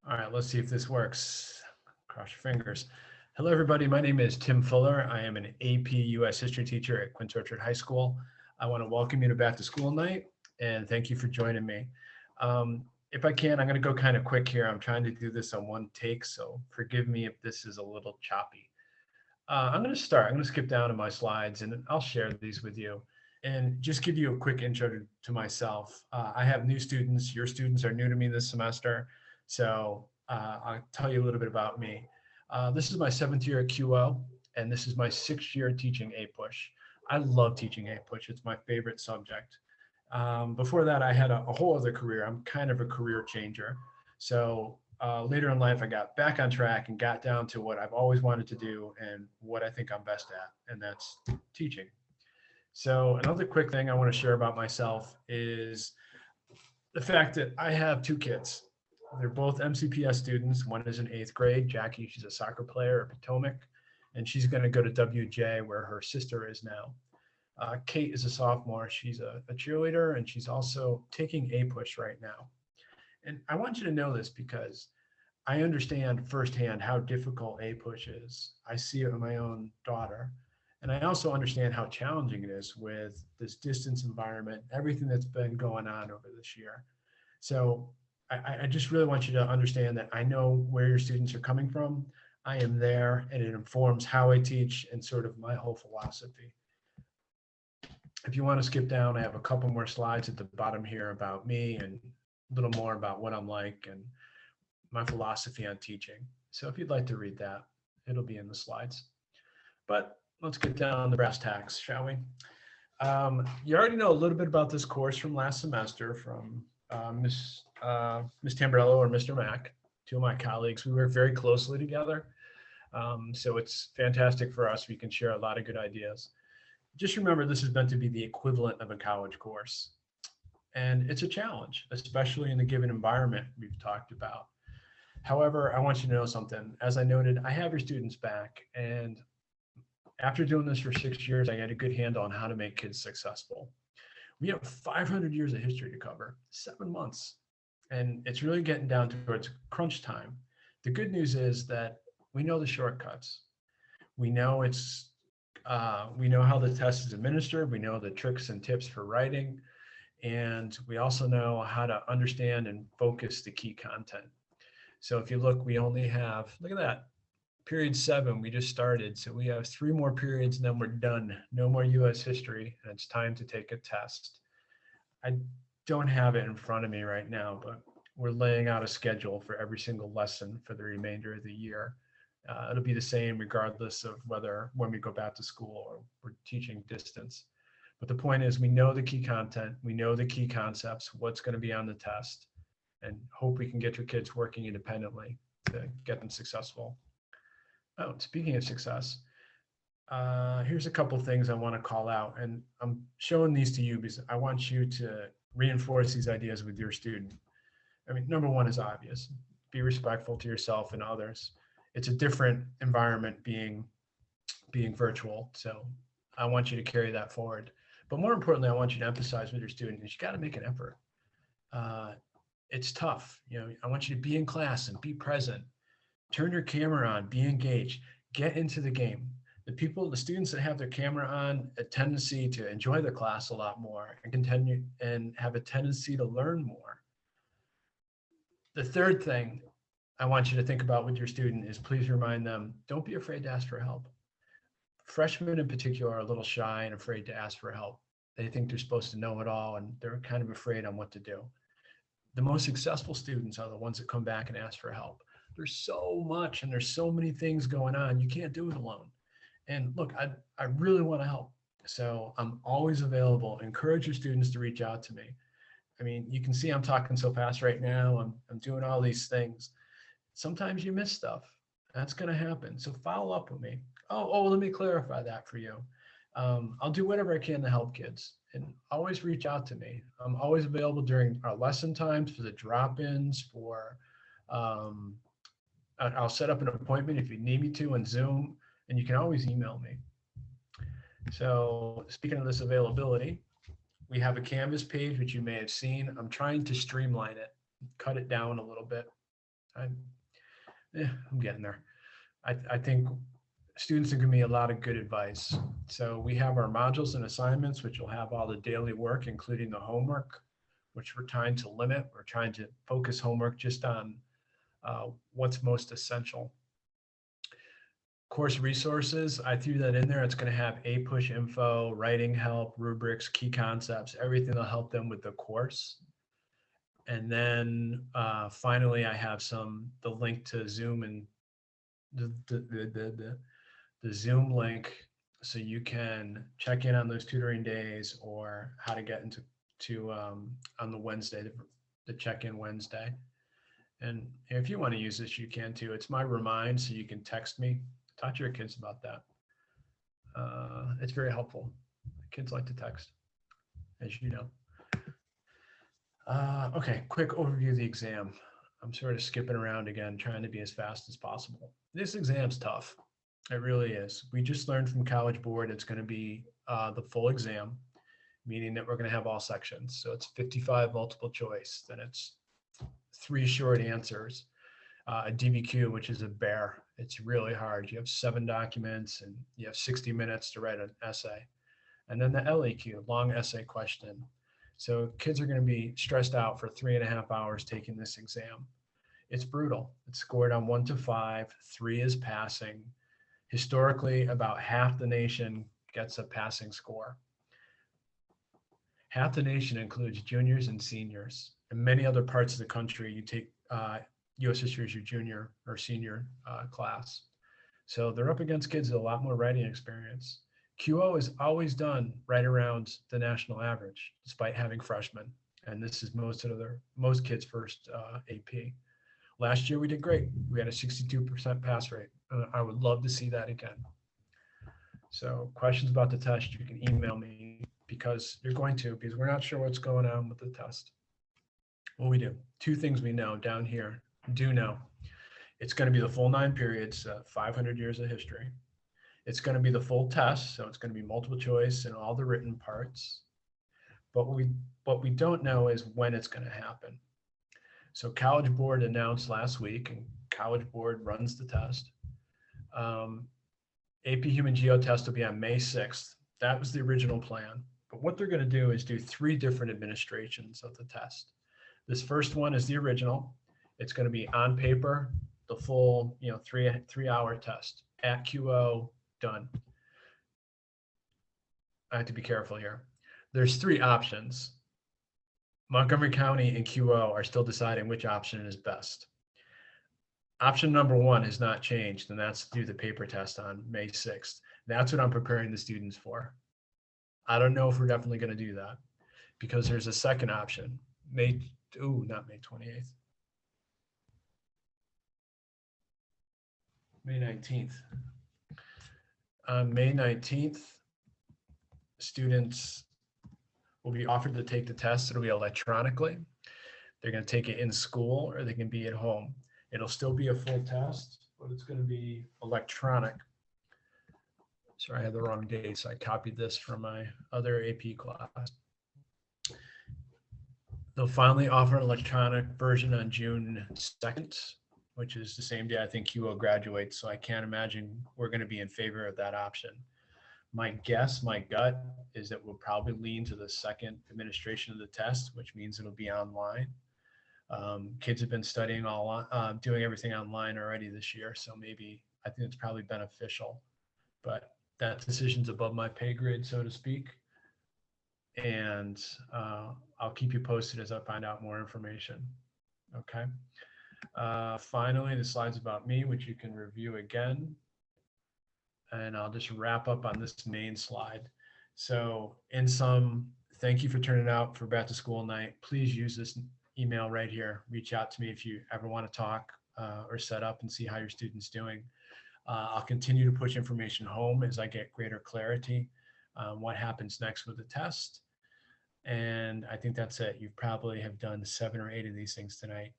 All right, let's see if this works. Cross your fingers. Hello, everybody. My name is Tim Fuller. I am an AP US history teacher at Quince Orchard High School. I want to welcome you to Back to School Night, and thank you for joining me. If I can, I'm going to go kind of quick here. I'm trying to do this on one take, so forgive me if this is a little choppy. I'm going to start. I'm going to skip down to my slides, and I'll share these with you and just give you a quick intro to myself. I have new students. Your students are new to me this semester. So I'll tell you a little bit about me. This is my 7th year at QO, and this is my 6th year teaching APUSH. I love teaching APUSH. It's my favorite subject. Before that, I had a whole other career. I'm kind of a career changer. So later in life, I got back on track and got down to what I've always wanted to do and what I think I'm best at, and that's teaching. So another quick thing I want to share about myself is the fact that I have 2 kids. They're both MCPS students. One is in 8th grade. Jackie, she's a soccer player at Potomac, and she's going to go to WJ where her sister is now. Kate is a sophomore. She's a cheerleader, and she's also taking APUSH right now. And I want you to know this because I understand firsthand how difficult APUSH is. I see it in my own daughter. And I also understand how challenging it is with this distance environment, everything that's been going on over this year. So I just really want you to understand that I know where your students are coming from. I am there, and it informs how I teach and sort of my whole philosophy. If you want to skip down, I have a couple more slides at the bottom here about me and a little more about what I'm like and my philosophy on teaching. So if you'd like to read that, it'll be in the slides. But let's get down to brass tacks, shall we? You already know a little bit about this course from last semester from Miss Tamburello or Mr. Mack, 2 of my colleagues. We work very closely together. So it's fantastic for us. We can share a lot of good ideas. Just remember, this is meant to be the equivalent of a college course. And it's a challenge, especially in the given environment we've talked about. However, I want you to know something. As I noted, I have your students back, and after doing this for 6 years, I got a good handle on how to make kids successful. We have 500 years of history to cover, 7 months, and it's really getting down towards crunch time. The good news is that we know the shortcuts. We know we know how the test is administered. We know the tricks and tips for writing, and we also know how to understand and focus the key content. So if you look, we only have, look at that, period 7, we just started. So we have 3 more periods and then we're done. No more US history, and it's time to take a test. I don't have it in front of me right now, but we're laying out a schedule for every single lesson for the remainder of the year. It'll be the same regardless of when we go back to school or we're teaching distance. But the point is, we know the key content, we know the key concepts, what's going to be on the test, and hope we can get your kids working independently to get them successful. Oh, speaking of success, here's a couple things I want to call out, and I'm showing these to you because I want you to reinforce these ideas with your student. I mean, number one is obvious. Be respectful to yourself and others. It's a different environment being virtual, so I want you to carry that forward. But more importantly, I want you to emphasize with your student is you got to make an effort. It's tough. I want you to be in class and be present. Turn your camera on, be engaged, get into the game. The students that have their camera on, a tendency to enjoy the class a lot more and continue and have a tendency to learn more. The third thing I want you to think about with your student is please remind them, don't be afraid to ask for help. Freshmen in particular are a little shy and afraid to ask for help. They think they're supposed to know it all and they're kind of afraid on what to do. The most successful students are the ones that come back and ask for help. There's so much and there's so many things going on. You can't do it alone. And look, I really want to help. So I'm always available. Encourage your students to reach out to me. I mean, you can see I'm talking so fast right now. I'm doing all these things. Sometimes you miss stuff. That's going to happen. So follow up with me. Oh, let me clarify that for you. I'll do whatever I can to help kids, and always reach out to me. I'm always available during our lesson times for the drop-ins, I'll set up an appointment if you need me to on Zoom, and you can always email me. So speaking of this availability, we have a Canvas page, which you may have seen. I'm trying to streamline it, cut it down a little bit. I'm getting there. I think students are giving me a lot of good advice. So we have our modules and assignments, which will have all the daily work, including the homework, which we're trying to limit. We're trying to focus homework just on what's most essential. Course resources, I threw that in there. It's going to have APUSH info, writing help, rubrics, key concepts, everything that'll help them with the course. And then finally, I have the link to Zoom and the Zoom link, so you can check in on those tutoring days or how to get into on the Wednesday, the check-in Wednesday. And if you want to use this, you can too. It's my remind, so you can text me. Talk to your kids about that. It's very helpful. Kids like to text, as you know. Okay, quick overview of the exam. I'm sort of skipping around again, trying to be as fast as possible. This exam's tough. It really is. We just learned from College Board it's going to be the full exam, meaning that we're going to have all sections. So it's 55 multiple choice, then it's 3 short answers, a DBQ, which is a bear. It's really hard. You have 7 documents and you have 60 minutes to write an essay. And then the LEQ, long essay question. So kids are going to be stressed out for 3.5 hours taking this exam. It's brutal. It's scored on 1 to 5. 3 is passing. Historically, about half the nation gets a passing score. Half the nation includes juniors and seniors. In many other parts of the country, you take U.S. history as your junior or senior class. So they're up against kids with a lot more writing experience. QO is always done right around the national average, despite having freshmen. And this is most kids' first AP. Last year we did great. We had a 62% pass rate. I would love to see that again. So questions about the test, you can email me because we're not sure what's going on with the test. What we do, 2 things we know down here, do know. It's going to be the full 9 periods, 500 years of history. It's going to be the full test, so it's going to be multiple choice and all the written parts. But what we don't know is when it's going to happen. So College Board announced last week, and College Board runs the test. AP Human Geo test will be on May 6th. That was the original plan. But what they're going to do is do 3 different administrations of the test. This first one is the original. It's going to be on paper, the full, 3-hour test at QO, done. I have to be careful here. There's 3 options. Montgomery County and QO are still deciding which option is best. Option number 1 is not changed, and that's to do the paper test on May 6th. That's what I'm preparing the students for. I don't know if we're definitely going to do that because there's a second option, not May 28th. May 19th. On May 19th, students will be offered to take the test. It'll be electronically. They're going to take it in school or they can be at home. It'll still be a full test, but it's going to be electronic. Sorry, I had the wrong dates. I copied this from my other AP class. They'll finally offer an electronic version on June 2nd, which is the same day I think QO graduates. So I can't imagine we're going to be in favor of that option. My gut is that we'll probably lean to the second administration of the test, which means it'll be online. Kids have been studying doing everything online already this year. So maybe I think it's probably beneficial, but that decision's above my pay grade, so to speak. And I'll keep you posted as I find out more information. Okay. Finally, the slides about me, which you can review again. And I'll just wrap up on this main slide. So thank you for turning out for back to school night. Please use this email right here. Reach out to me if you ever want to talk or set up and see how your student's doing. I'll continue to push information home as I get greater clarity on what happens next with the test. And I think that's it. You probably have done 7 or 8 of these things tonight.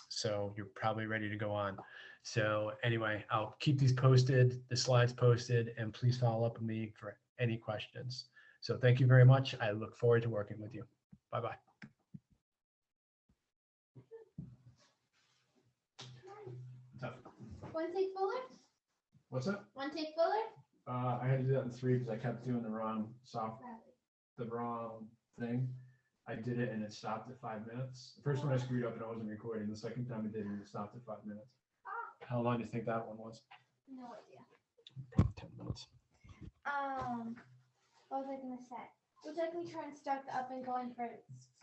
So you're probably ready to go on. So anyway, I'll keep these posted, the slides posted, and please follow up with me for any questions. So thank you very much. I look forward to working with you. Bye-bye. One take fuller? What's that? One take fuller? I had to do that in 3 because I kept doing the wrong thing. I did it and it stopped at 5 minutes. The first one I screwed up and I wasn't recording. The second time I did it, it stopped at 5 minutes. How long do you think that one was? No idea. Probably 10 minutes. What was I gonna say? Would you like me to try and start the oven going for?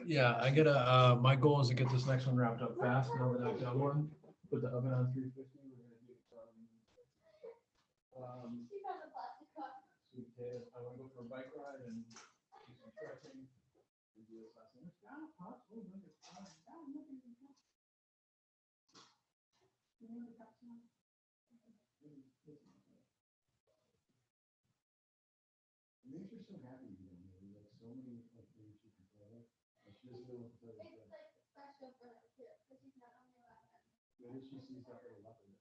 Yeah, I gotta. My goal is to get this next one wrapped up fast. And over that other one, put the oven on 350. We're gonna do some sweet potatoes. I want to go for a bike ride and do some trekking. And do this last one. It makes her so happy to be on here. Like so many like things she can play with. Like she doesn't know what to play with. It's like special for her too, because she's not only allowed to. Maybe she sees that little weapon.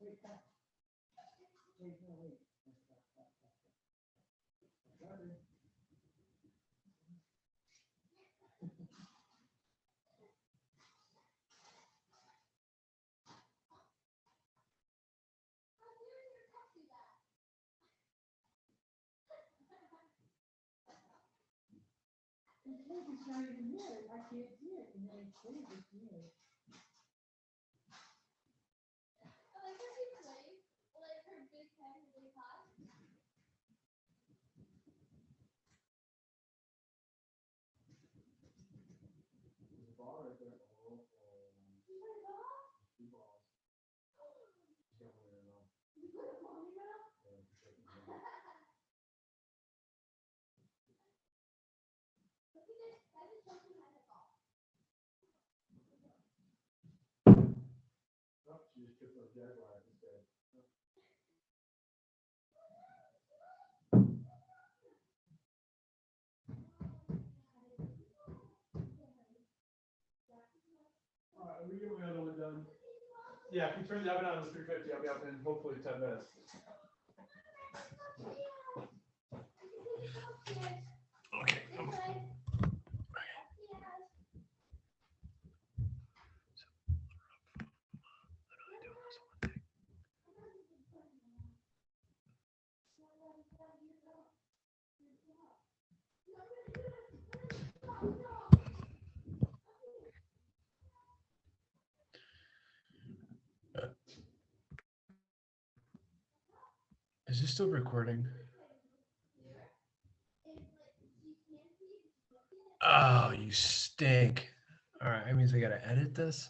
Wait, back. Wait, no, wait. Sorry. It's not even here. I can't see it. And then it's here. It's here. I like how she plays, like her big head is really hot. There's a ball right there. Oh, You put a ball? 2 balls. She's got one in her mouth. You put a ball in your mouth? Yeah, she's shaking her mouth. Look at this. That is something like a ball. Oh, she just tripped on a jaguar instead. Are we getting the other one done? Yeah, if you turn the oven on to 350, I'll be up in hopefully 10 minutes. Okay. Is this still recording? Oh, you stink. All right, that means I gotta edit this.